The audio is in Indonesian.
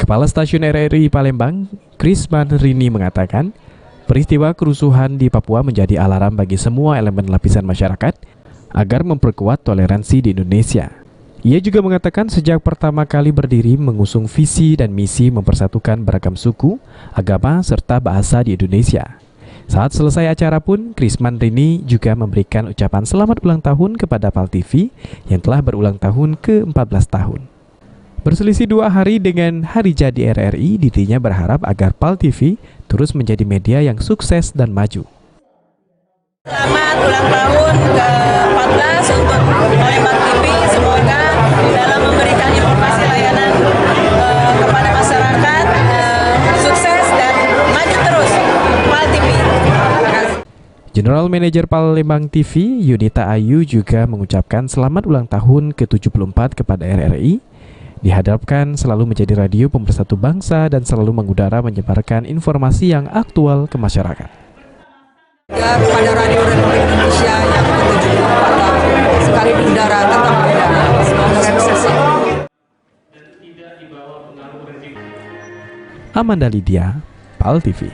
Kepala Stasiun RRI Palembang, Krisman Rini mengatakan, peristiwa kerusuhan di Papua menjadi alarm bagi semua elemen lapisan masyarakat agar memperkuat toleransi di Indonesia. Ia juga mengatakan sejak pertama kali berdiri mengusung visi dan misi mempersatukan beragam suku, agama, serta bahasa di Indonesia. Saat selesai acara pun, Krisman Rini juga memberikan ucapan selamat ulang tahun kepada PAL TV yang telah berulang tahun ke-14 tahun. Berselisih 2 hari dengan hari jadi RRI, dirinya berharap agar PAL TV terus menjadi media yang sukses dan maju. Selamat ulang tahun ke-14 untuk Palembang TV. Semoga dalam memberikan informasi layanan kepada masyarakat sukses dan maju terus PAL TV. General Manager Palembang TV, Yunita Ayu juga mengucapkan selamat ulang tahun ke-74 kepada RRI. Diharapkan selalu menjadi radio pemersatu bangsa dan selalu mengudara menyebarkan informasi yang aktual ke masyarakat. Ya, kepada Radio Republik Indonesia yang ke-74 tahun, sekali mengudara, tetap mengudara. Semoga sukses. Amanda Lydia, PAL TV.